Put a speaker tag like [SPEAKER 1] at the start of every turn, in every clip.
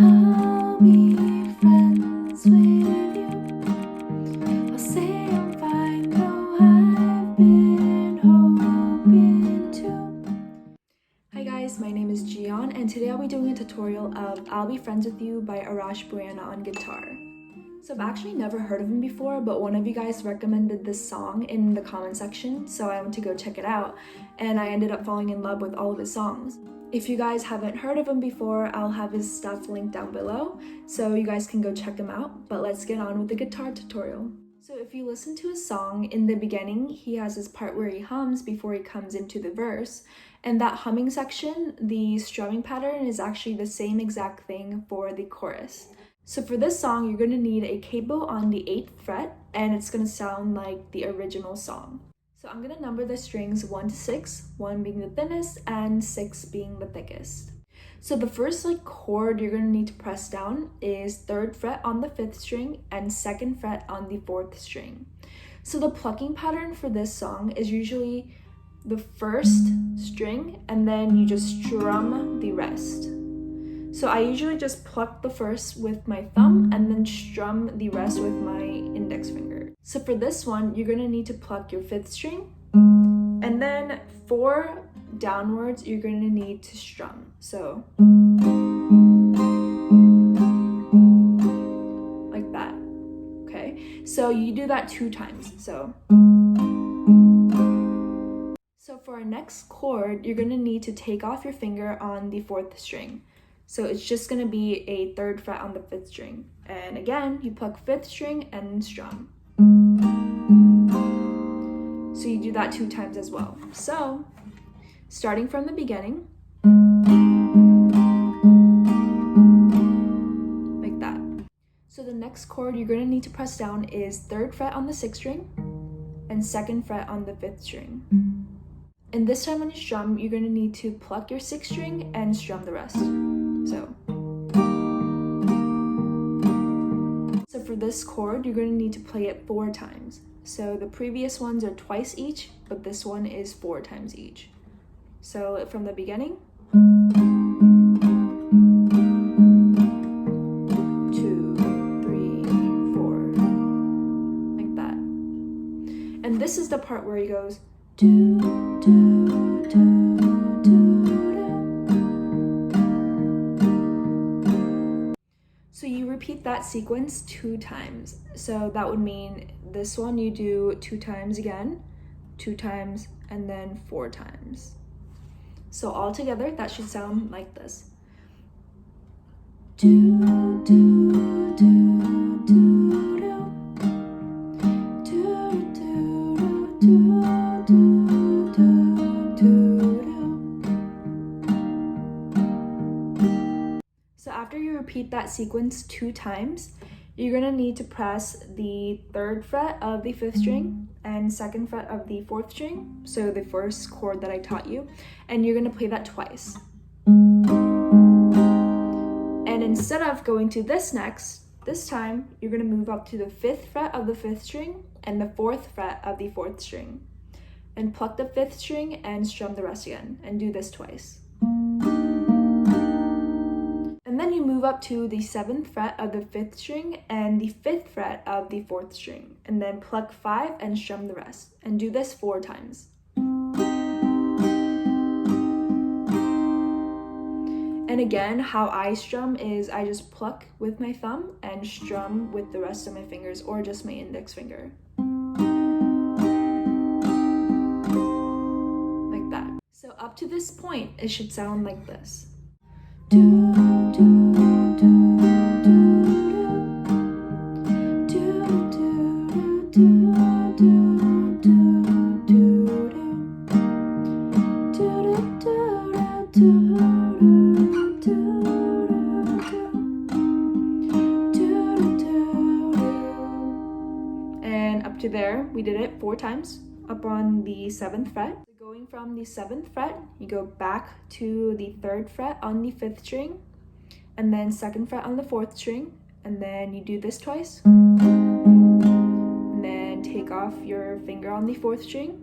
[SPEAKER 1] I'll be friends with you. I'll say I'm fine, though I've been hoping to. Hi guys, my name is Gian, and today I'll be doing a tutorial of I'll Be Friends With You by Arash Buana on guitar. So I've actually never heard of him before, but one of you guys recommended this song in the comment section, so I went to go check it out, and I ended up falling in love with all of his songs. If you guys haven't heard of him before, I'll have his stuff linked down below, so you guys can go check him out, but let's get on with the guitar tutorial. So if you listen to his song, in the beginning, he has this part where he hums before he comes into the verse, and that humming section, the strumming pattern, is actually the same exact thing for the chorus. So for this song, you're going to need a capo on the 8th fret, and it's going to sound like the original song. So I'm going to number the strings 1 to 6, 1 being the thinnest and 6 being the thickest. So the first chord you're going to need to press down is 3rd fret on the 5th string and 2nd fret on the 4th string. So the plucking pattern for this song is usually the first string and then you just strum the rest. So I usually just pluck the first with my thumb and then strum the rest with my index finger. So for this one, you're gonna need to pluck your 5th string, and then 4 downwards, you're gonna need to strum. So like that, okay? So you do that 2 times, So for our next chord, you're gonna need to take off your finger on the 4th string. So it's just going to be a 3rd fret on the 5th string. And again, you pluck 5th string and strum. So you do that 2 times as well. So starting from the beginning, like that. So the next chord you're going to need to press down is 3rd fret on the 6th string and 2nd fret on the 5th string. And this time when you strum, you're going to need to pluck your 6th string and strum the rest. So for this chord, you're going to need to play it 4 times. So the previous ones are twice each, but this one is 4 times each. So from the beginning, 2, 3, 4, like that. And this is the part where he goes do, do, do, do, do. So you repeat that sequence 2 times. So that would mean this one you do 2 times again, 2 times, and then 4 times. So all together, that should sound like this. Do, do, do, do, do. Do, do, do, do, do, do, do. So after you repeat that sequence 2 times, you're going to need to press the 3rd fret of the 5th string and 2nd fret of the 4th string, so the first chord that I taught you, and you're going to play that twice. And instead of going to this time, you're going to move up to the 5th fret of the 5th string and the 4th fret of the 4th string, and pluck the 5th string and strum the rest again, and do this twice. And then you move up to the 7th fret of the 5th string and the 5th fret of the 4th string, and then pluck 5 and strum the rest, and do this 4 times. And again, how I strum is I just pluck with my thumb and strum with the rest of my fingers, or just my index finger. Like that. So up to this point, it should sound like this. Do, do, do, do, do, do, do, do, do, do, do, and up to there, we did it 4 times up on the 7th fret. Going from the 7th fret, you go back to the 3rd fret on the 5th string, and then 2nd fret on the 4th string, and then you do this twice, and then take off your finger on the 4th string,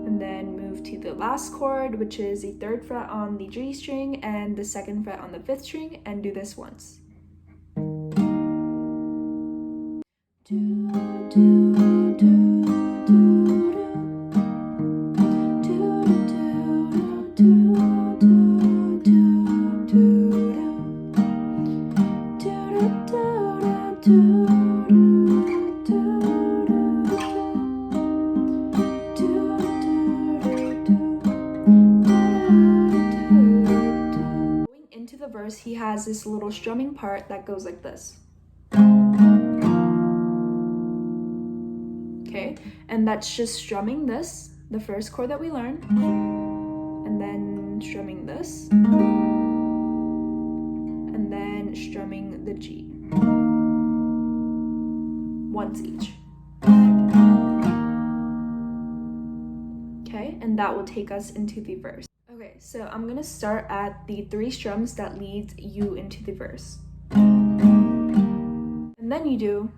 [SPEAKER 1] and then move to the last chord, which is the 3rd fret on the G string and the 2nd fret on the 5th string, and do this once. Into the verse, he has this little strumming part that goes like this. Okay, and that's just strumming this, the first chord that we learned, and then strumming this, and then strumming the G. Once each. Okay, and that will take us into the verse. Okay, so I'm gonna start at the 3 strums that leads you into the verse. And then you do.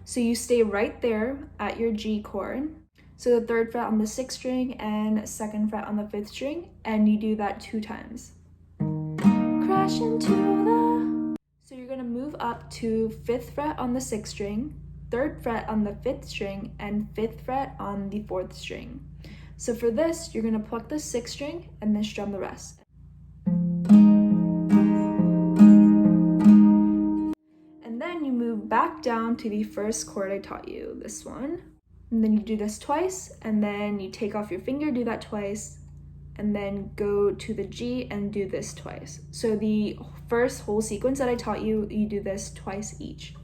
[SPEAKER 1] So you stay right there at your G chord. So the 3rd fret on the 6th string and 2nd fret on the 5th string, and you do that 2 times. Crash into the... So you're gonna move up to 5th fret on the 6th string, 3rd fret on the 5th string, and 5th fret on the 4th string. So for this, you're gonna pluck the 6th string and then strum the rest. And then you move back down to the first chord I taught you, this one. And then you do this twice, and then you take off your finger, do that twice, and then go to the G and do this twice. So the first whole sequence that I taught you, you do this twice each.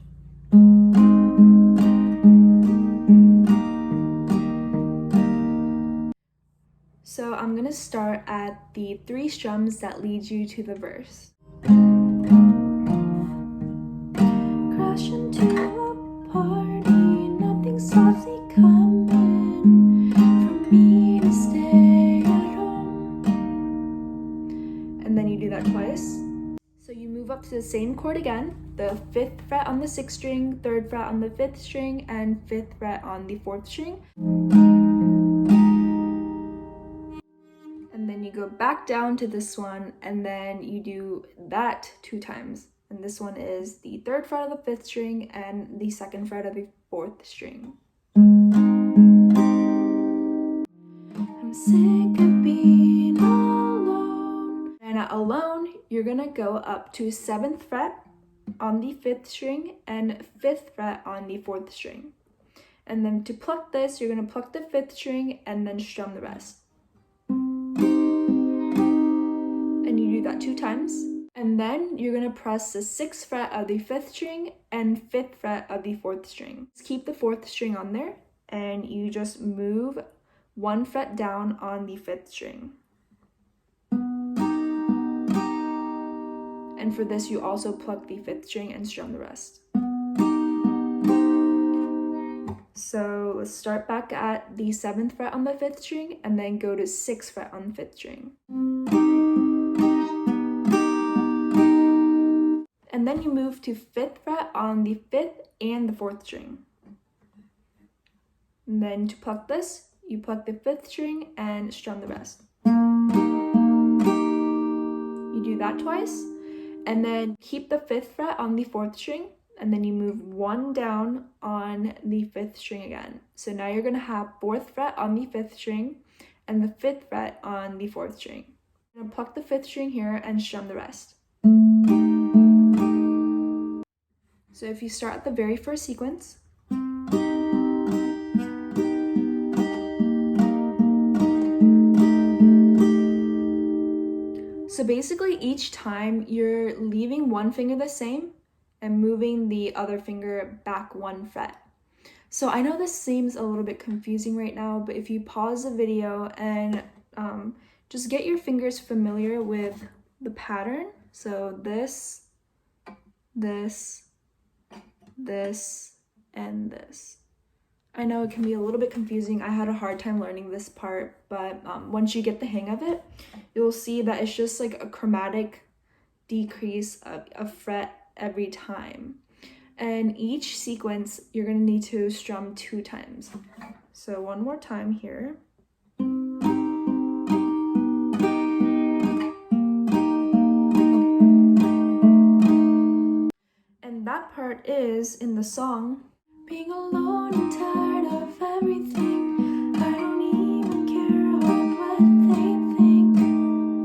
[SPEAKER 1] So I'm gonna start at the 3 strums that lead you to the verse. Crash into a party, nothing stops me coming for me to stay at home. And then you do that twice. So you move up to the same chord again, the 5th fret on the 6th string, 3rd fret on the 5th string, and 5th fret on the 4th string. And then you go back down to this one, and then you do that 2 times. And this one is the 3rd fret of the 5th string and the 2nd fret of the 4th string. I'm sick of being alone. And at alone, you're gonna go up to 7th fret on the 5th string and 5th fret on the 4th string. And then to pluck this, you're gonna pluck the 5th string and then strum the rest. And you do that 2 times. And then you're gonna press the 6th fret of the 5th string and 5th fret of the 4th string. Just keep the 4th string on there, and you just move 1 fret down on the 5th string. And for this, you also pluck the 5th string and strum the rest. So let's start back at the 7th fret on the 5th string, and then go to 6th fret on the 5th string. And then you move to 5th fret on the 5th and the 4th string. And then to pluck this, you pluck the 5th string and strum the rest. You do that twice, and then keep the 5th fret on the 4th string, and then you move 1 down on the 5th string again. So now you're gonna have 4th fret on the 5th string and the 5th fret on the 4th string. You're gonna pluck the 5th string here and strum the rest. So if you start at the very first sequence, so basically each time you're leaving one finger the same and moving the other finger back 1 fret. So I know this seems a little bit confusing right now, but if you pause the video and just get your fingers familiar with the pattern. So this, and this. I know it can be a little bit confusing. I had a hard time learning this part, but once you get the hang of it, you'll see that it's just like a chromatic decrease of a fret every time. And each sequence, you're gonna need to strum 2 times. So one more time here. part is in the song. Being alone and tired of everything. I don't even care what they think.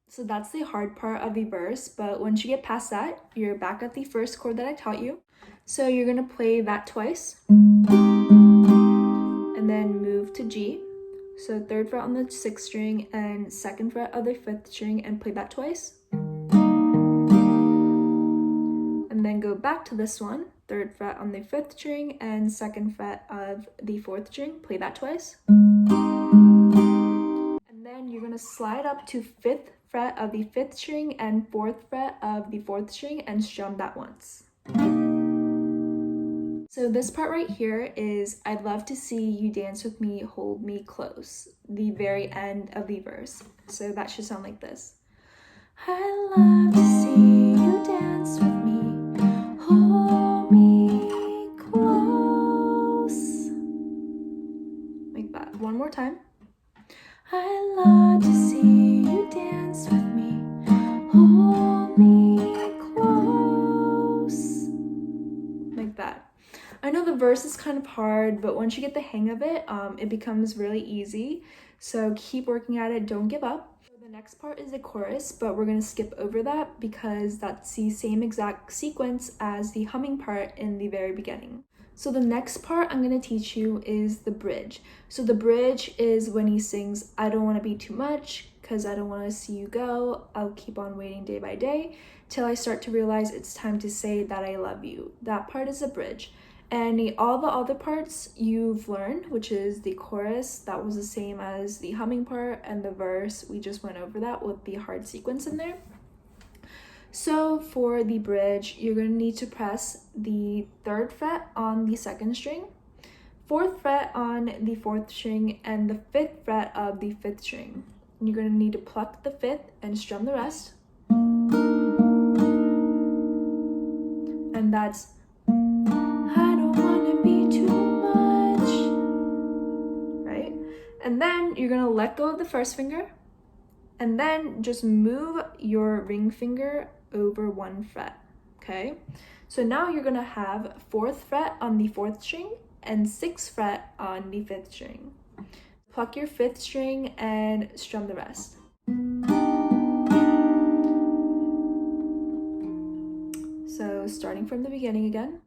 [SPEAKER 1] So that's the hard part of the verse, but once you get past that, you're back at the first chord that I taught you. So you're gonna play that twice, and then move to G. So 3rd fret on the 6th string and 2nd fret of the 5th string, and play that twice. And then go back to this one, 3rd fret on the 5th string and 2nd fret of the 4th string, play that twice. And then you're gonna slide up to 5th fret of the 5th string and 4th fret of the 4th string and strum that once. So this part right here is I'd love to see you dance with me, hold me close, the very end of the verse. So that should sound like this. I'd love to see you dance with me, hold me close. Like that. One more time. I'd love to see you dance with me, hold me close. Like that. I know the verse is kind of hard, but once you get the hang of it, it becomes really easy. So keep working at it, don't give up. So the next part is the chorus, but we're gonna skip over that because that's the same exact sequence as the humming part in the very beginning. So the next part I'm gonna teach you is the bridge. So the bridge is when he sings, I don't wanna be too much, cause I don't wanna see you go. I'll keep on waiting day by day till I start to realize it's time to say that I love you. That part is a bridge. And all the other parts you've learned, which is the chorus, that was the same as the humming part, and the verse, we just went over that with the hard sequence in there. So for the bridge, you're going to need to press the 3rd fret on the 2nd string, 4th fret on the 4th string, and the 5th fret of the 5th string. And you're going to need to pluck the 5th and strum the rest. And that's and then you're gonna let go of the 1st finger and then just move your ring finger over 1 fret, okay? So now you're gonna have 4th fret on the 4th string and 6th fret on the 5th string. Pluck your 5th string and strum the rest. So starting from the beginning again.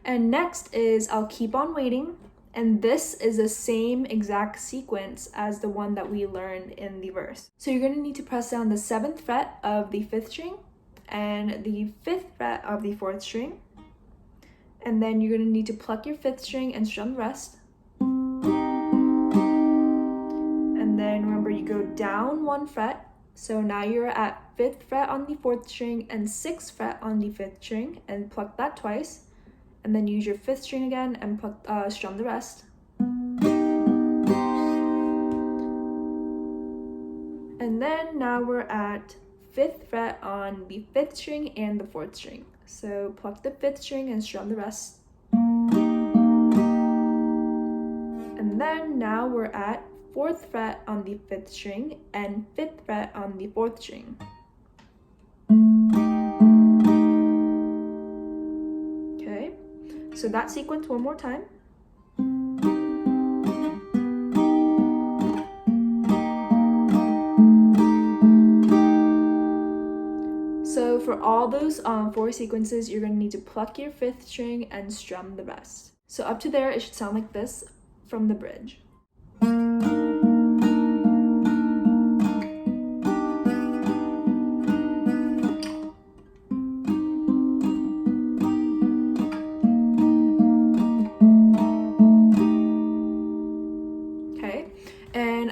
[SPEAKER 1] And next is I'll keep on waiting, and this is the same exact sequence as the one that we learned in the verse. So you're going to need to press down the 7th fret of the 5th string and the 5th fret of the 4th string, and then you're going to need to pluck your 5th string and strum the rest. And then remember, you go down 1 fret, so now you're at 5th fret on the 4th string and 6th fret on the 5th string, and pluck that twice. And then use your 5th string again and strum the rest. And then now we're at 5th fret on the 5th string and the 4th string. So pluck the 5th string and strum the rest. And then now we're at 4th fret on the 5th string and 5th fret on the 4th string. So that sequence one more time. So for all those 4 sequences, you're going to need to pluck your 5th string and strum the rest. So up to there, it should sound like this from the bridge.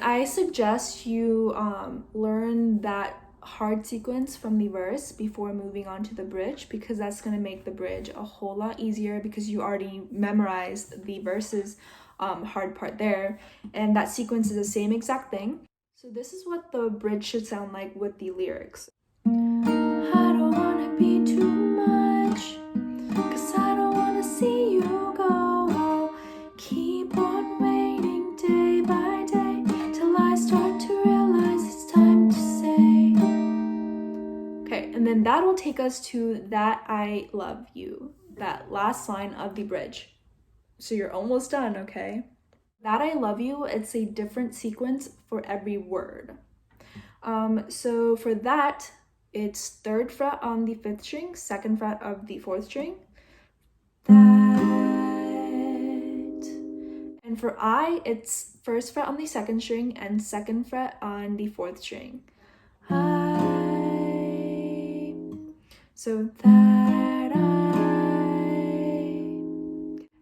[SPEAKER 1] I suggest you learn that hard sequence from the verse before moving on to the bridge, because that's going to make the bridge a whole lot easier because you already memorized the verse's hard part there, and that sequence is the same exact thing. So this is what the bridge should sound like with the lyrics. I don't want to be too much, 'cause I don't want to see you go. I'll keep on waiting till take us to That I Love You, that last line of the bridge. So you're almost done, okay? That I Love You, it's a different sequence for every word. So for that, it's 3rd fret on the 5th string, 2nd fret of the 4th string. That. And for I, it's 1st fret on the 2nd string and 2nd fret on the 4th string. I. So that I.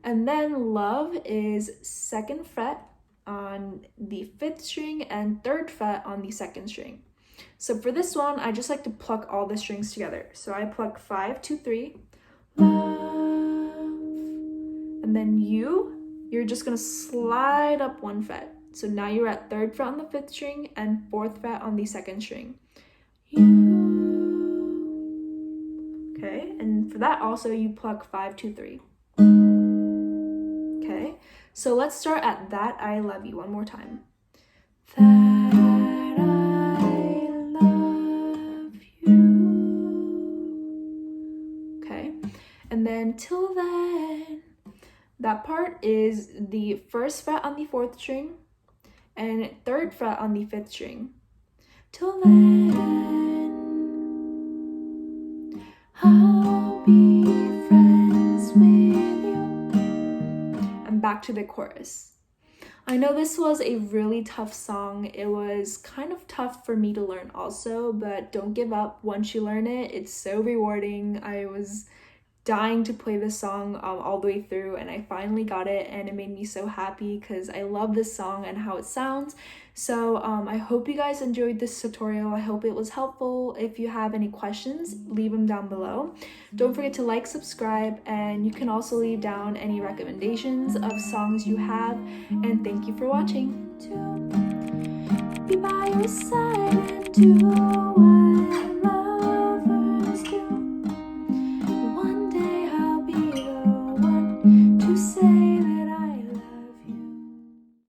[SPEAKER 1] And then love is 2nd fret on the 5th string and 3rd fret on the 2nd string. So for this one, I just like to pluck all the strings together. So I pluck 5, 2, 3, love, and then you're just gonna slide up 1 fret. So now you're at 3rd fret on the 5th string and 4th fret on the 2nd string. You. Okay, and for that also you pluck 5, 2, 3. Okay, so let's start at That I Love You one more time. That I love you. Okay, and then till then, that part is the 1st fret on the 4th string and 3rd fret on the 5th string. Till then, I'll be friends with you. And back to the chorus. I know this was a really tough song. It was kind of tough for me to learn also, but don't give up. Once you learn it, it's so rewarding. I was dying to play this song all the way through, and I finally got it, and it made me so happy because I love this song and how it sounds. So I hope you guys enjoyed this tutorial. I hope it was helpful. If you have any questions, leave them down below. Don't forget to like, subscribe, and you can also leave down any recommendations of songs you have. And thank you for watching. To be by your side and to